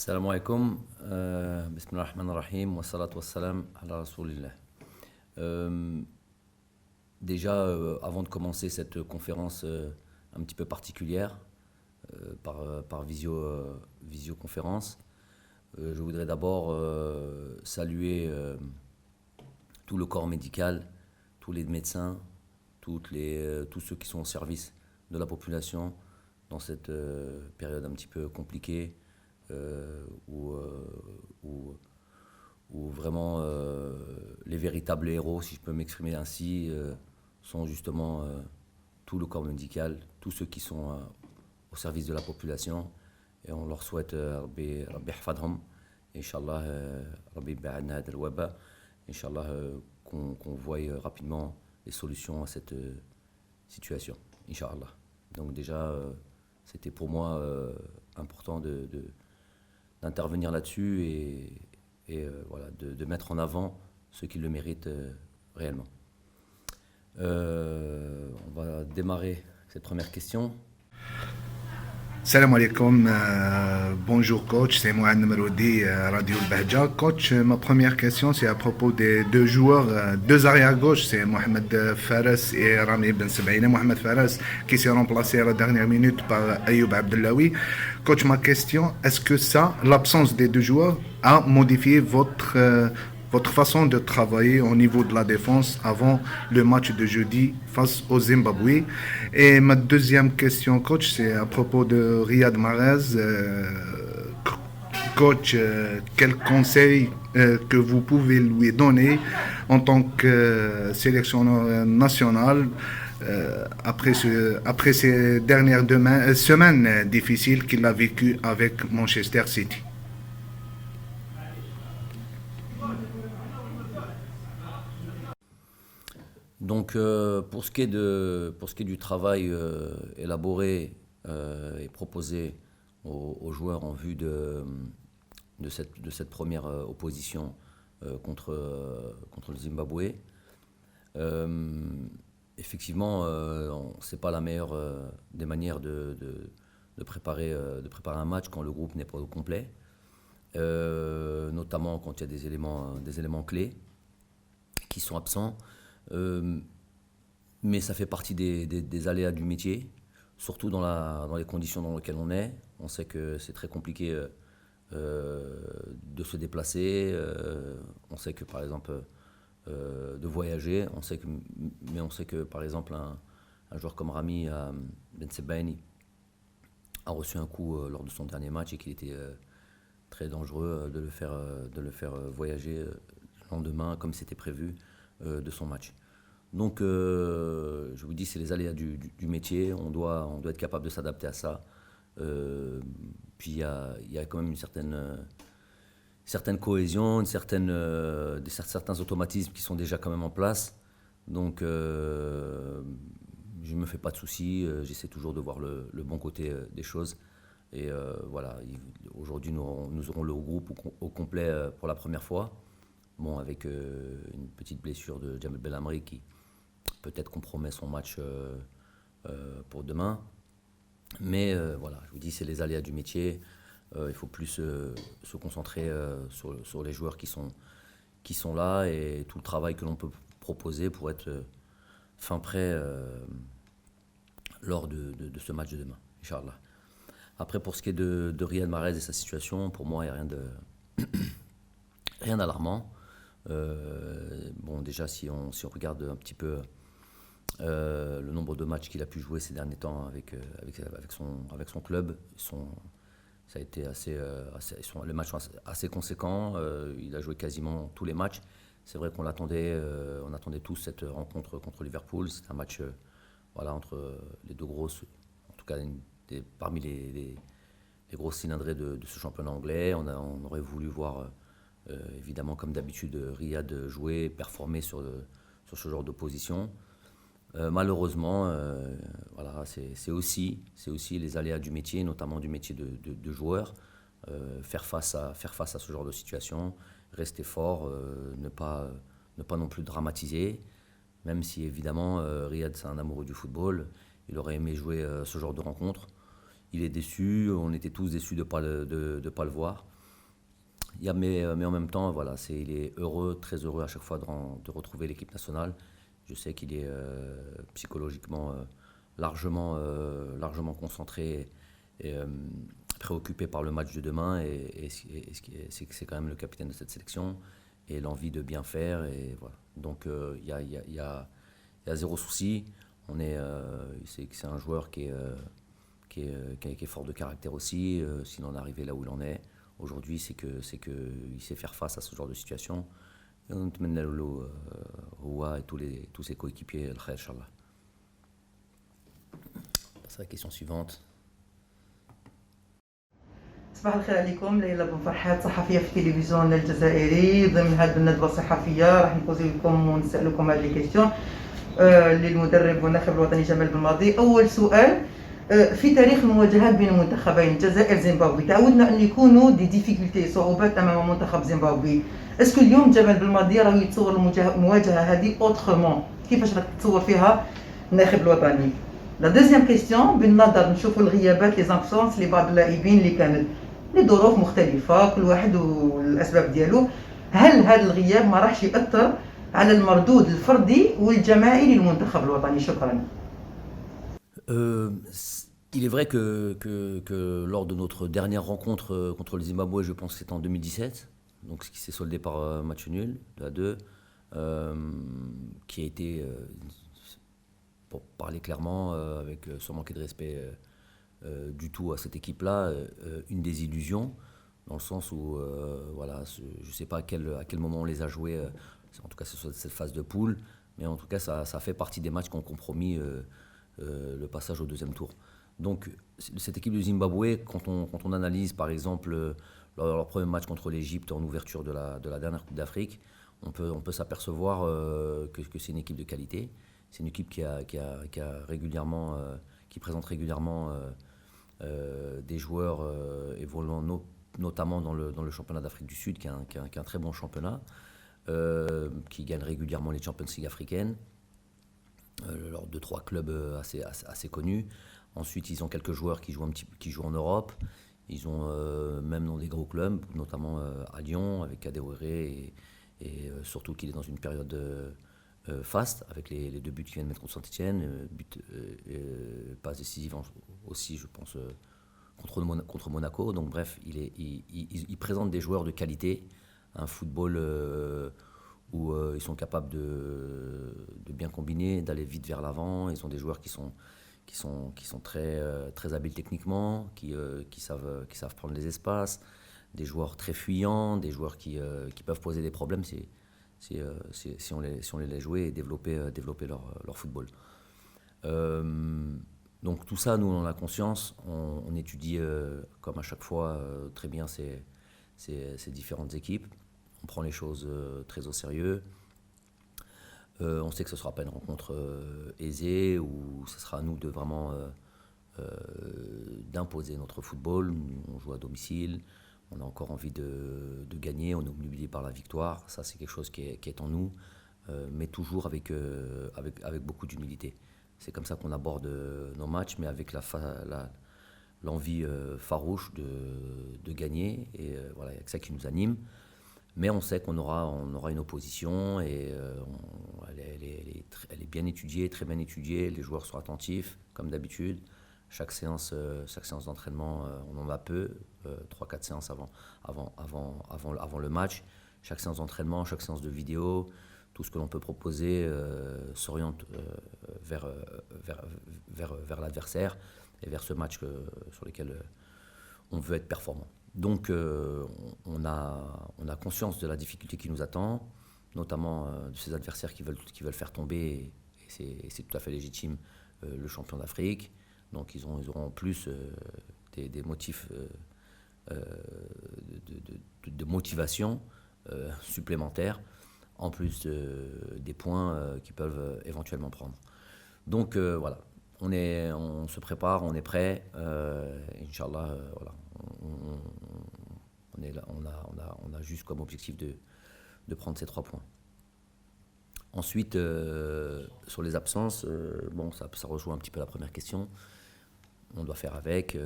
Salam alaikum, bismillah ar-Rahman ar-Rahim, wa salatu wa salam ala Rasulillah. Euh, Avant de commencer cette conférence un petit peu particulière, par visioconférence, je voudrais d'abord saluer tout le corps médical, tous les médecins, tous ceux qui sont au service de la population dans cette période un petit peu compliquée où, où vraiment les véritables héros, si je peux m'exprimer ainsi, sont justement tout le corps médical, tous ceux qui sont au service de la population. Et on leur souhaite Rabbi Hafadhum, Inch'Allah, Rabbi Ba'adna Hadal Waba, Inch'Allah, qu'on voie rapidement les solutions à cette situation, Inch'Allah. Donc déjà, c'était pour moi important d'intervenir là-dessus et voilà, de mettre en avant ceux qui le méritent réellement. On va démarrer cette première question. Salam alaikum, bonjour coach, c'est Mouad Meroudi, Radio Al-Bahja. Coach, ma première question c'est à propos des deux joueurs, deux arrières gauche, c'est Mohamed Fares et Rami Ben Sebaïna. Mohamed Fares qui s'est remplacé à la dernière minute par Ayoub Abdellaoui. Coach, ma question, est-ce que l'absence des deux joueurs a modifié votre façon de travailler au niveau de la défense avant le match de jeudi face au Zimbabwe? Et ma deuxième question, coach, c'est à propos de Riyad Mahrez. Coach, quel conseil que vous pouvez lui donner en tant que sélectionneur national après ces dernières semaines difficiles qu'il a vécues avec Manchester City? Donc pour ce qui est du travail élaboré et proposé aux joueurs en vue de cette première opposition contre le Zimbabwe, effectivement, c'est pas la meilleure des manières de préparer un match quand le groupe n'est pas au complet, notamment quand il y a des éléments clés qui sont absents. Mais ça fait partie des aléas du métier, surtout dans les conditions dans lesquelles on est. On sait que c'est très compliqué de se déplacer. On sait que par exemple de voyager. Mais on sait que par exemple un joueur comme Rami Ben Sebaini a reçu un coup lors de son dernier match et qu'il était très dangereux de le faire voyager le lendemain comme c'était prévu de son match. Donc je vous dis, c'est les aléas du métier, on doit être capable de s'adapter à ça. Puis il y a quand même une certaine cohésion, certains automatismes qui sont déjà quand même en place. Donc je ne me fais pas de soucis, j'essaie toujours de voir le bon côté des choses. Et voilà, aujourd'hui nous aurons le groupe au complet pour la première fois. Bon, avec une petite blessure de Jamel Belhamri qui peut-être compromet son match pour demain. Mais voilà, je vous dis, c'est les aléas du métier. Il faut plus se concentrer sur les joueurs qui sont là et tout le travail que l'on peut proposer pour être fin prêt lors de ce match de demain, Inch'Allah. Après, pour ce qui est de Riyad Mahrez et sa situation, pour moi, il n'y a rien d'alarmant. Bon, déjà, si on regarde un petit peu le nombre de matchs qu'il a pu jouer ces derniers temps avec son club, ça a été les matchs sont assez conséquents. Il a joué quasiment tous les matchs. C'est vrai qu'on on attendait tous cette rencontre contre Liverpool. C'est un match voilà, entre les deux grosses, en tout cas parmi les grosses cylindrées de ce championnat anglais. On aurait voulu voir évidemment, comme d'habitude, Riyad jouer, performer sur ce genre d'opposition. Malheureusement, voilà, c'est aussi les aléas du métier, notamment du métier de joueur. Faire face à ce genre de situation, rester fort, ne pas non plus dramatiser. Même si évidemment Riyad c'est un amoureux du football, il aurait aimé jouer ce genre de rencontre. Il est déçu, on était tous déçus de ne pas le voir. Mais en même temps, voilà, il est heureux, très heureux à chaque fois de retrouver l'équipe nationale. Je sais qu'il est psychologiquement largement concentré et préoccupé par le match de demain. C'est quand même le capitaine de cette sélection et l'envie de bien faire. Et voilà. Donc il y a zéro souci. C'est un joueur qui est fort de caractère aussi, s'il en est arrivé là où il en est. Aujourd'hui, c'est que il sait faire face à ce genre de situation. Et on te mène Roua et tous ses coéquipiers, le khair, Inch'Allah. On passe à la question suivante. صباح الخير عليكم. ليلى بن فرحات صحفيه في التلفزيون الجزائري. ضمن هذه الندوه الصحفيه راح نبوزي لكم ونسالكم هذه لي كيستيون للمدرب والناخب الوطني جمال بالماضي. اول سؤال، في تاريخ المواجهات بين المنتخبين الجزائر زيمبابوي تعودنا ان يكونوا دي ديفيكولتي صعوبات امام منتخب زيمبابوي. اسكو اليوم جمال بالماضي راه يتصور المواجهه هذه اوترومون؟ كيفاش راك تتصور فيها الناخب الوطني؟ لا دوزيام كيستيون، بالنظر نشوفوا الغيابات لي زابسونس لبعض اللاعبين اللي كانت لظروف مختلفه كل واحد والاسباب ديالو، هل هذا الغياب ما راحش ياثر على المردود الفردي والجماعي للمنتخب الوطني؟ شكرا. Il est vrai que lors de notre dernière rencontre contre le Zimbabwe, je pense que c'était en 2017, donc ce qui s'est soldé par match nul, 2-2, qui a été, pour parler clairement, avec sans manquer de respect du tout à cette équipe-là, une désillusion, dans le sens où, voilà, je ne sais pas à quel moment on les a joués, en tout cas c'est sur cette phase de poule, mais en tout cas ça fait partie des matchs qui ont compromis le passage au deuxième tour. Donc cette équipe de Zimbabwe, quand on analyse par exemple leur premier match contre l'Égypte en ouverture de la dernière Coupe d'Afrique, on peut s'apercevoir que c'est une équipe de qualité. C'est une équipe qui présente régulièrement des joueurs évoluant notamment dans le championnat d'Afrique du Sud, qui est un très bon championnat, qui gagne régulièrement les Champions League africaines, lors de 3 clubs assez connus. Ensuite, ils ont quelques joueurs qui jouent en Europe. Ils ont même dans des gros clubs, notamment à Lyon, avec Kadewere et surtout qu'il est dans une période faste, avec les 2 buts qu'il vient de mettre contre Saint-Etienne, passe décisive aussi, je pense, contre Monaco. Donc bref, il présente des joueurs de qualité, un football où ils sont capables de bien combiner, d'aller vite vers l'avant. Ils ont des joueurs qui sont très habiles techniquement, qui savent prendre les espaces, des joueurs très fuyants, des joueurs qui peuvent poser des problèmes si on les laisse jouer et développer leur football. Donc tout ça, nous on en a conscience, on étudie comme à chaque fois très bien ces différentes équipes, on prend les choses très au sérieux. On sait que ce ne sera pas une rencontre aisée, où ce sera à nous de vraiment d'imposer notre football. On joue à domicile, on a encore envie de gagner, on est obnubilé par la victoire. Ça, c'est quelque chose qui est en nous, mais toujours avec beaucoup d'humilité. C'est comme ça qu'on aborde nos matchs, mais avec l'envie farouche de gagner. Et voilà, il n'y a que ça qui nous anime. Mais on sait qu'on aura une opposition et elle est bien étudiée, très bien étudiée. Les joueurs sont attentifs, comme d'habitude. Chaque séance d'entraînement, on en a peu, 3-4 séances avant le match. Chaque séance d'entraînement, chaque séance de vidéo, tout ce que l'on peut proposer s'oriente vers l'adversaire et vers ce match sur lequel on veut être performant. Donc on a conscience de la difficulté qui nous attend, notamment de ces adversaires qui veulent faire tomber, et c'est tout à fait légitime, le champion d'Afrique. Donc ils auront en plus des motifs de motivation supplémentaires, en plus des points qu'ils peuvent éventuellement prendre. Donc voilà, on se prépare, on est prêt, Inch'Allah, voilà. On a juste comme objectif de prendre ces 3 points. Ensuite, sur les absences, ça rejoint un petit peu la première question. on doit faire avec.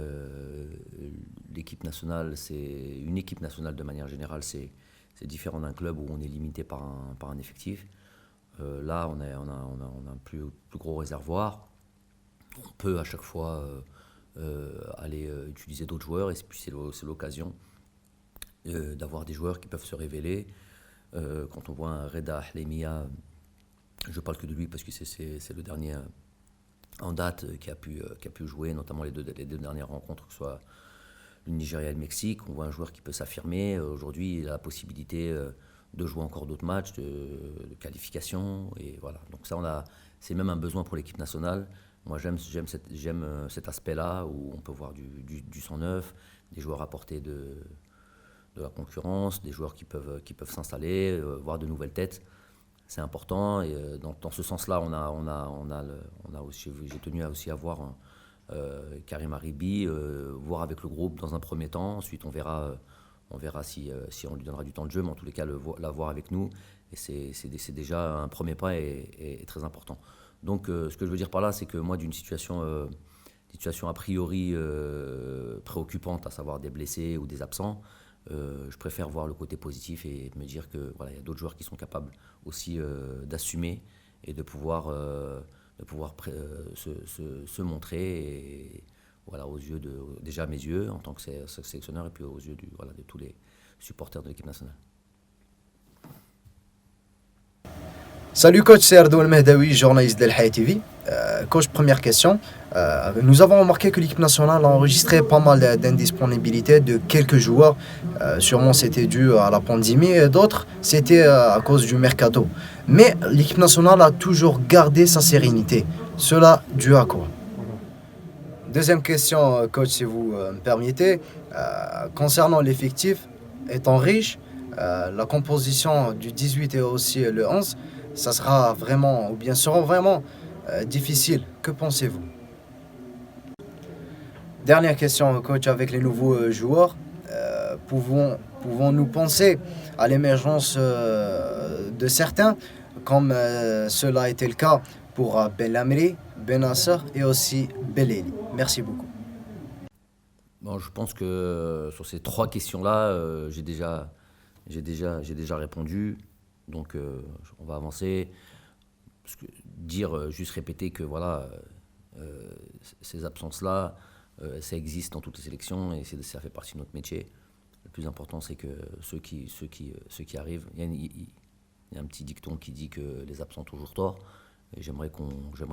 L'équipe nationale, c'est une équipe nationale de manière générale, c'est différent d'un club où on est limité par un effectif. Là, on a un plus gros réservoir. On peut à chaque fois aller utiliser d'autres joueurs, et puis c'est l'occasion d'avoir des joueurs qui peuvent se révéler. Quand on voit un Reda Hlemia, je parle que de lui parce que c'est le dernier en date qui a pu jouer, notamment les deux dernières rencontres, que ce soit le Nigeria et le Mexique. On voit un joueur qui peut s'affirmer. Aujourd'hui, il a la possibilité de jouer encore d'autres matchs, de qualification. Et voilà. Donc ça, c'est même un besoin pour l'équipe nationale. Moi, j'aime cet aspect-là où on peut voir du sang neuf, des joueurs à portée de la concurrence, des joueurs qui peuvent s'installer, voir de nouvelles têtes. C'est important. Et dans ce sens-là, j'ai tenu aussi à voir Karim Aribi, voir avec le groupe dans un premier temps. Ensuite, on verra si on lui donnera du temps de jeu, mais en tous les cas, la voir avec nous. Et c'est déjà un premier pas et très important. Donc, ce que je veux dire par là, c'est que moi, d'une situation a priori préoccupante, à savoir des blessés ou des absents, je préfère voir le côté positif et me dire que voilà, il y a d'autres joueurs qui sont capables aussi d'assumer et de pouvoir se montrer, et voilà, aux yeux déjà à mes yeux en tant que sélectionneur, et puis aux yeux de tous les supporters de l'équipe nationale. Salut coach, c'est Ardoul Mehdaoui, journaliste d'El TV. Coach, première question. Nous avons remarqué que l'équipe nationale a enregistré pas mal d'indisponibilité de quelques joueurs. Sûrement c'était dû à la pandémie, et d'autres c'était à cause du mercato. Mais l'équipe nationale a toujours gardé sa sérénité. Cela dû à quoi? Deuxième question, coach, si vous me permettez. Concernant l'effectif étant riche, la composition du 18 et aussi le 11, ça sera vraiment, ou bien sera vraiment difficile. Que pensez-vous? Dernière question, coach, avec les nouveaux joueurs, pouvons-nous penser à l'émergence de certains, comme cela a été le cas pour Belhamri, Benasser et aussi Belheli? Merci beaucoup. Bon, je pense que sur ces trois questions-là, j'ai déjà répondu. Donc, on va avancer. Parce que juste répéter que voilà, ces absences-là, ça existe dans toutes les sélections et ça fait partie de notre métier. Le plus important, c'est que ceux qui arrivent, il y a un petit dicton qui dit que les absents ont toujours tort. Et j'aimerais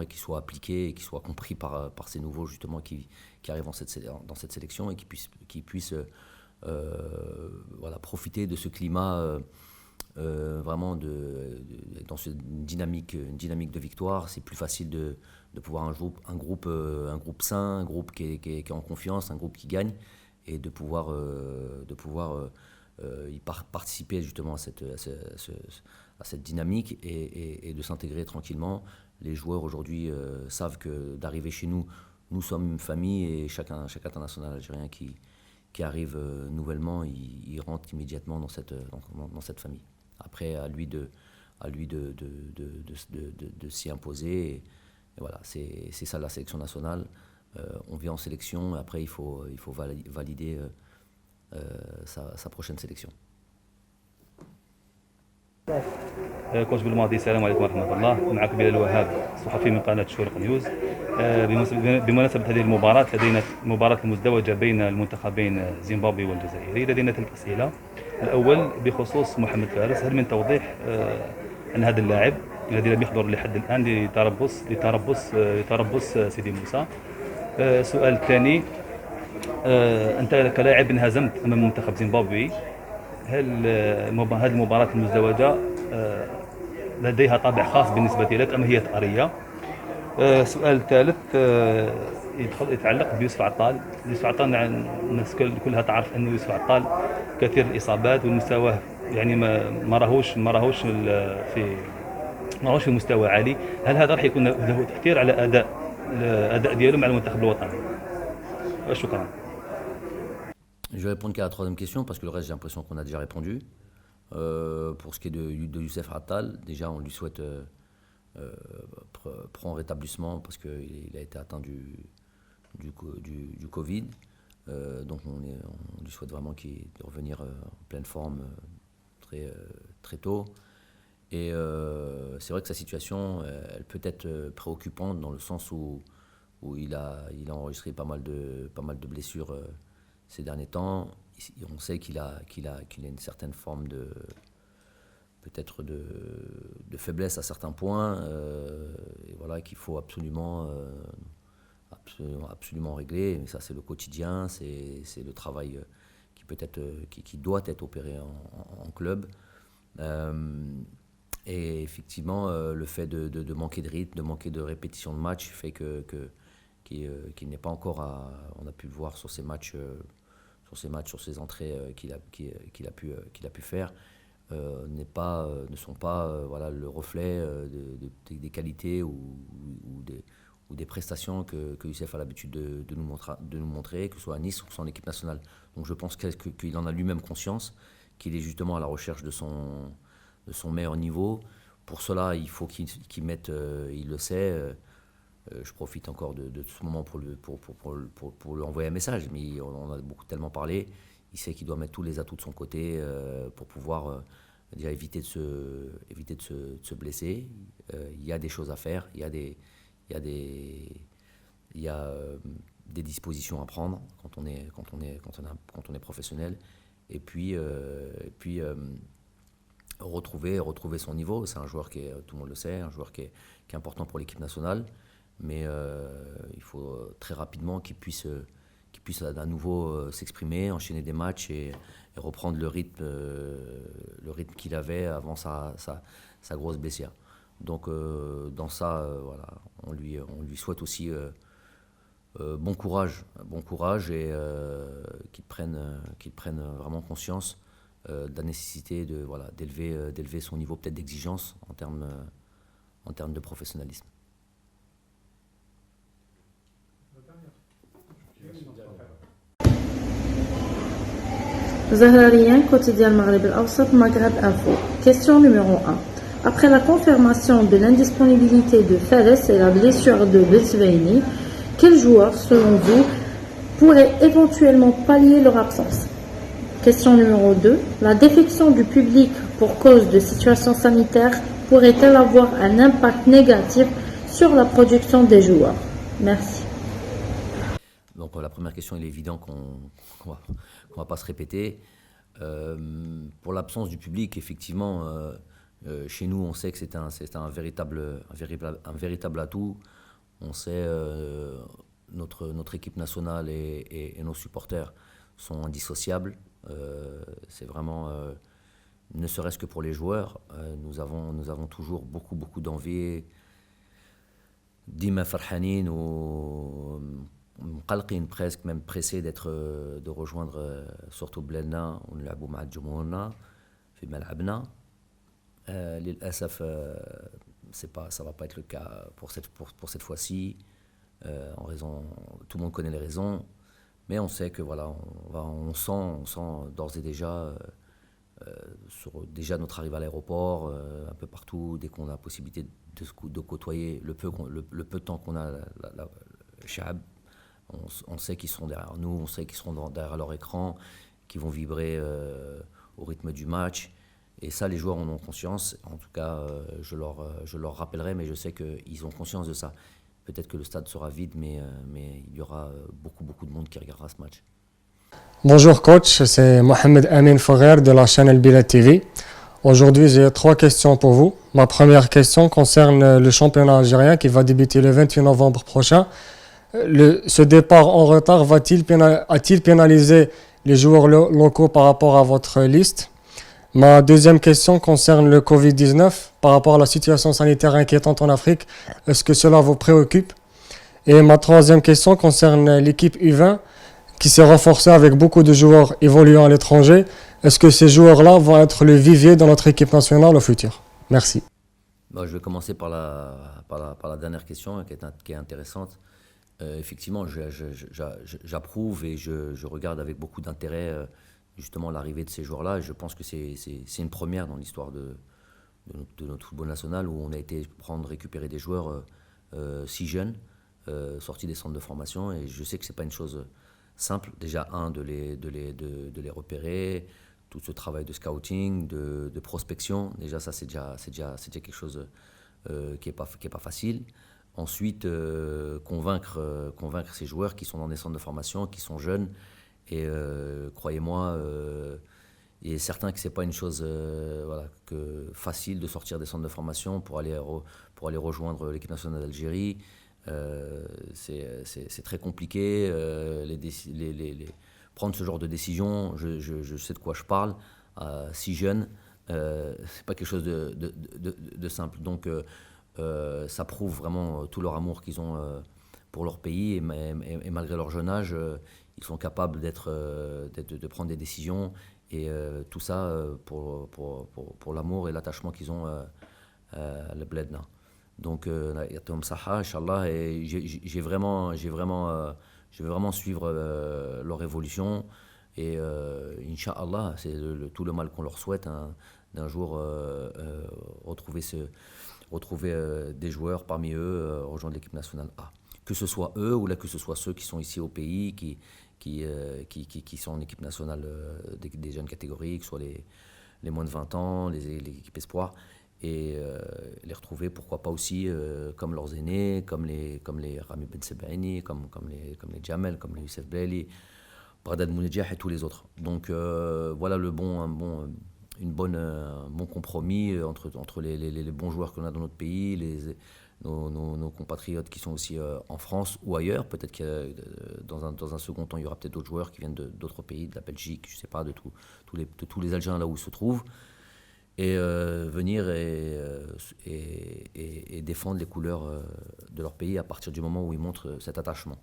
qu'il soit appliqué et qu'il soit compris par ces nouveaux justement qui arrivent dans cette sélection, et qui puissent voilà, profiter de ce climat vraiment dans une dynamique de victoire. C'est plus facile de pouvoir un groupe sain, un groupe qui est en confiance, un groupe qui gagne, et de pouvoir participer justement à cette dynamique et de s'intégrer tranquillement. Les joueurs aujourd'hui savent que d'arriver chez nous sommes une famille, et chaque international algérien qui arrive nouvellement, il rentre immédiatement dans cette famille. Après, à lui de s'y imposer. Et voilà, c'est ça la sélection nationale. On vient en sélection, après il faut valider sa prochaine sélection. كوتش بالماضي، السلام عليكم ورحمة الله. معك بلال وهاب، صحفي من قناة الشروق نيوز. بمناسبة هذه المباراة، لدينا المباراة المزدوجة بين المنتخبين زيمبابوي والجزائري. لدينا 3 أسئلة. الأول بخصوص محمد فارس، هل من توضيح أن هذا اللاعب الذي لم يحضر لحد الآن لتربص سيدي موسى؟ السؤال الثاني، أنت كلاعب انهزمت أمام منتخب زيمبابوي، هل هذه المباراة المزدوجة لديها طابع خاص بالنسبة لك أم هي طارية؟ السؤال الثالث يتعلق بيوسف عطال. يوسف عطال الناس كلها تعرف أن يوسف عطال كثير الإصابات، والمستوى يعني ما راهوش في مستوى عالي. هل هذا راح يكون له تأثير على أداء ديالو مع المنتخب الوطني؟ شكرا. Je vais répondre qu'à la troisième question, parce que le reste, j'ai l'impression qu'on a déjà répondu. Pour ce qui est de Youssef Attal, déjà, on lui souhaite prompt rétablissement, parce qu'il a été atteint du Covid. Donc on lui souhaite vraiment de revenir en pleine forme très tôt. Et c'est vrai que sa situation, elle peut être préoccupante dans le sens où il a enregistré pas mal de blessures ces derniers temps. On sait qu'il a une certaine forme peut-être de faiblesse à certains points, et voilà, qu'il faut absolument régler. Mais ça, c'est le quotidien, c'est le travail qui doit être opéré en club. Et effectivement, le fait de manquer de rythme, de manquer de répétition de match fait qu'il n'est pas encore on a pu le voir sur ces matchs, sur ces entrées qu'il a pu faire, ne sont pas voilà, le reflet des qualités ou des prestations que Youssef a l'habitude de nous montrer, que ce soit à Nice ou que ce soit en équipe nationale. Donc je pense qu'il en a lui-même conscience, qu'il est justement à la recherche de son meilleur niveau. Pour cela, il faut qu'il mette, il le sait, je profite encore de ce moment pour lui envoyer un message, mais on en a tellement parlé. Il sait qu'il doit mettre tous les atouts de son côté pour pouvoir déjà éviter de se blesser. Il y a des choses à faire, il y a des dispositions à prendre quand on est professionnel. Et puis retrouver son niveau. C'est un joueur tout le monde le sait, un joueur qui est important pour l'équipe nationale. Mais il faut très rapidement qu'il puisse à nouveau s'exprimer, enchaîner des matchs et reprendre le rythme qu'il avait avant sa grosse blessure. Donc dans ça, voilà, on lui souhaite aussi bon courage et qu'il prenne vraiment conscience de la nécessité d'élever son niveau peut-être d'exigence en termes de professionnalisme. Zahrarien, quotidien Maghreb al-Awsat, Maghreb Info. Question numéro 1. Après la confirmation de l'indisponibilité de Fares et la blessure de Belsveini, quel joueur, selon vous, pourrait éventuellement pallier leur absence? Question numéro 2. La défection du public pour cause de situation sanitaire pourrait-elle avoir un impact négatif sur la production des joueurs? Merci. Donc la première question, il est évident qu'on va pas se répéter. Pour l'absence du public, effectivement, chez nous, on sait que c'est un véritable atout. On sait notre équipe nationale et nos supporters sont indissociables. C'est vraiment, ne serait-ce que pour les joueurs, nous avons toujours beaucoup d'envie. Dima farhanin ou مقلقين presque, même pressés de rejoindre surtout بلادنا ونلعبوا مع جمهورنا في ملعبنا. للأسف ça va pas être le cas pour cette fois-ci, en raison, tout le monde connaît les raisons, mais on sait que voilà, on sent d'ores et déjà déjà notre arrivée à l'aéroport, un peu partout, dès qu'on a la possibilité de côtoyer le peu de temps qu'on a le Sha'ab. On sait qu'ils seront derrière nous, on sait qu'ils seront derrière leur écran, qu'ils vont vibrer au rythme du match. Et ça, les joueurs en ont conscience. En tout cas, je leur rappellerai, mais je sais qu'ils ont conscience de ça. Peut-être que le stade sera vide, mais il y aura beaucoup de monde qui regardera ce match. Bonjour coach, c'est Mohamed Amin Foguer de la chaîne El Bilad TV. Aujourd'hui, j'ai 3 questions pour vous. Ma première question concerne le championnat algérien qui va débuter le 28 novembre prochain. Ce départ en retard a-t-il pénalisé les joueurs locaux par rapport à votre liste? Ma deuxième question concerne le Covid-19 par rapport à la situation sanitaire inquiétante en Afrique. Est-ce que cela vous préoccupe? Et ma troisième question concerne l'équipe U20 qui s'est renforcée avec beaucoup de joueurs évoluant à l'étranger. Est-ce que ces joueurs-là vont être le vivier dans notre équipe nationale au futur? Merci. Je vais commencer par la dernière question qui est intéressante. Effectivement, j'approuve et je regarde avec beaucoup d'intérêt justement l'arrivée de ces joueurs-là. Et je pense que c'est une première dans l'histoire de notre football national où on a été récupérer des joueurs si jeunes. sortis des centres de formation. Et je sais que ce n'est pas une chose simple. Déjà, de les repérer, tout ce travail de scouting, de prospection. Déjà, ça, c'est déjà quelque chose qui est pas facile. Ensuite, convaincre ces joueurs qui sont dans des centres de formation, qui sont jeunes. Et croyez-moi, il est certain que ce n'est pas une chose facile de sortir des centres de formation pour aller rejoindre l'équipe nationale d'Algérie. C'est très compliqué. Prendre ce genre de décision, je sais de quoi je parle. Si jeune, c'est pas quelque chose de simple. Donc, ça prouve vraiment tout leur amour qu'ils ont pour leur pays. Et malgré leur jeune âge, ils sont capables de prendre des décisions. Et tout ça pour l'amour et l'attachement qu'ils ont à le Bledna. Donc, Yatom Saha, Inch'Allah, et je vais vraiment suivre leur évolution. Et Inch'Allah, c'est tout le mal qu'on leur souhaite, hein, d'un jour retrouver des joueurs parmi eux, rejoindre l'équipe nationale A. Que ce soit eux ou là que ce soit ceux qui sont ici au pays, qui sont en équipe nationale des jeunes catégories, que ce soit les moins de 20 ans, l'équipe espoir, et les retrouver, pourquoi pas aussi, comme leurs aînés, comme les Rami Ben Sebaini, comme les Jamel, comme les Youssef Blali, Bradad Mounedjah et tous les autres. Donc voilà un bon compromis entre les bons joueurs qu'on a dans notre pays, nos compatriotes qui sont aussi en France ou ailleurs. Peut-être que dans un second temps, il y aura peut-être d'autres joueurs qui viennent d'autres pays, de la Belgique, je ne sais pas, de tous les Algériens là où ils se trouvent, et venir et défendre les couleurs de leur pays à partir du moment où ils montrent cet attachement.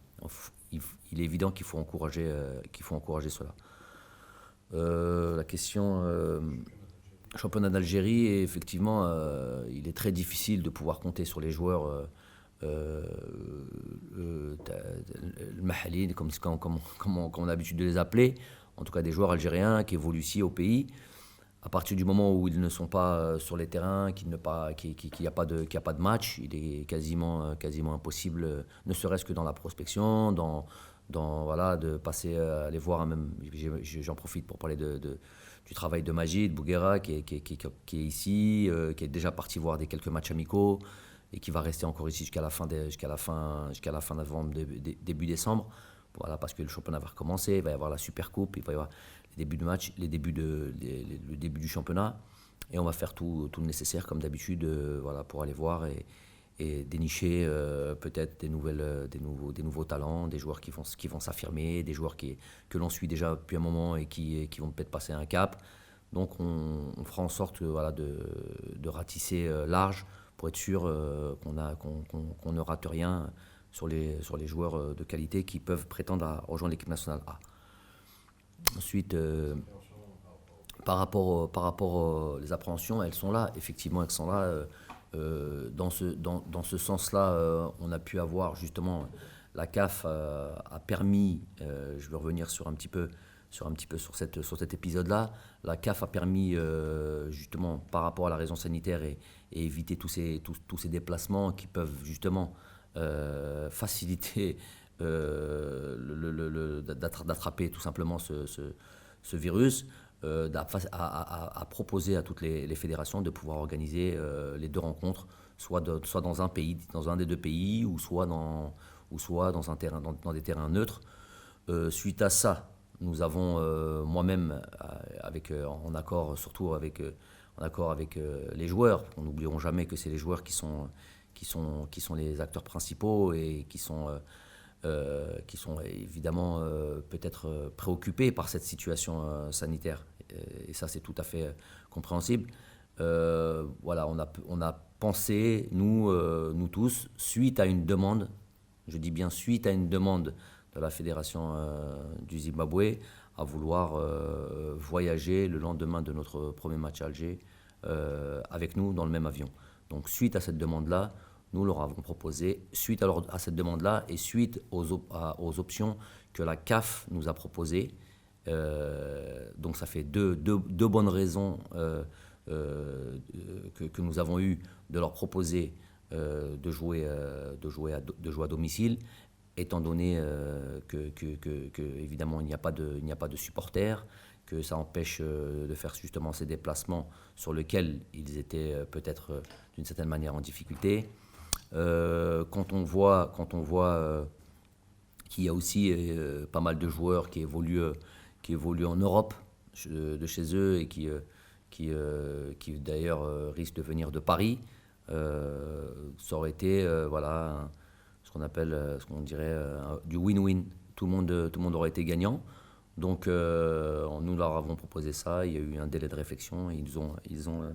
Il est évident qu'il faut encourager cela. La question championnat d'Algérie, et effectivement, il est très difficile de pouvoir compter sur les joueurs le Mahali, comme on a l'habitude de les appeler, en tout cas des joueurs algériens qui évoluent ici au pays. À partir du moment où ils ne sont pas sur les terrains, qu'il n'y a pas de match, il est quasiment impossible, ne serait-ce que dans la prospection, de passer à les voir. Même, j'en profite pour parler du travail de Majid Bouguera qui est ici, qui est déjà parti voir quelques matchs amicaux et qui va rester encore ici jusqu'à la fin novembre, début décembre. Voilà, parce que le championnat va recommencer, il va y avoir la Super Coupe, il va y avoir les débuts de match, le début du championnat, et on va faire tout le nécessaire comme d'habitude, pour aller voir et dénicher peut-être des nouveaux talents, des joueurs qui vont s'affirmer, des joueurs que l'on suit déjà depuis un moment et qui vont peut-être passer un cap. Donc on fera en sorte de ratisser large pour être sûr qu'on ne rate rien sur les joueurs de qualité qui peuvent prétendre à rejoindre l'équipe nationale A. Ensuite, par rapport les appréhensions, elles sont là, effectivement, elles sont là. Dans ce sens-là, on a pu avoir justement, la CAF a permis, je vais revenir sur cet épisode-là, la CAF a permis justement par rapport à la raison sanitaire et éviter tous ces déplacements qui peuvent justement faciliter d'attraper tout simplement ce virus, à proposer à toutes les fédérations de pouvoir organiser les deux rencontres, soit dans un pays, dans un des deux pays, ou soit dans des terrains neutres. Suite à ça, nous avons moi-même, en accord avec les joueurs, on n'oublieront jamais que c'est les joueurs qui sont les acteurs principaux et qui sont évidemment peut-être préoccupés par cette situation sanitaire. Et ça, c'est tout à fait compréhensible. On a pensé, nous tous, suite à une demande, je dis bien suite à une demande de la fédération du Zimbabwe, à vouloir voyager le lendemain de notre premier match à Alger avec nous dans le même avion. Donc suite à cette demande-là, nous leur avons proposé, suite à cette demande-là et suite aux options que la CAF nous a proposées, donc ça fait deux bonnes raisons que nous avons eues de leur proposer de jouer à domicile, étant donné que évidemment il n'y a pas de supporters, que ça empêche de faire justement ces déplacements sur lesquels ils étaient peut-être d'une certaine manière en difficulté. Quand on voit qu'il y a aussi pas mal de joueurs qui évoluent en Europe de chez eux et qui d'ailleurs risquent de venir de Paris, ça aurait été ce qu'on appelle, ce qu'on dirait du win-win. Tout le monde aurait été gagnant. Donc nous leur avons proposé ça, il y a eu un délai de réflexion et ils ont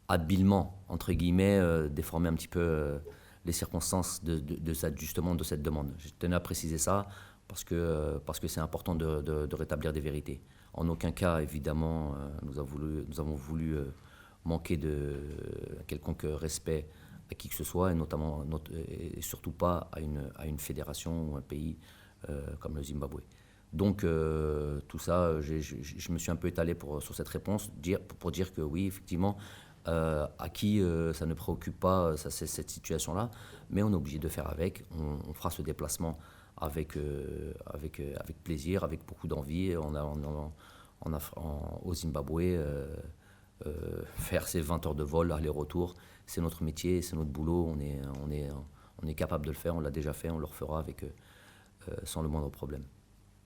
habilement, entre guillemets, déformé un petit peu les circonstances de cette demande. Je tenais à préciser ça parce que c'est important de rétablir des vérités. En aucun cas, évidemment, nous avons voulu manquer de quelconque respect à qui que ce soit, et surtout pas à une fédération ou un pays comme le Zimbabwe. Donc tout ça, je me suis un peu étalé sur cette réponse pour dire que oui, effectivement, à qui ça ne préoccupe pas cette situation-là, mais on est obligé de faire avec. On fera ce déplacement avec plaisir, avec beaucoup d'envie au Zimbabwe. Faire ces 20 heures de vol aller-retour, c'est notre métier, c'est notre boulot, on est capable de le faire, on l'a déjà fait, on le refera sans le moindre problème.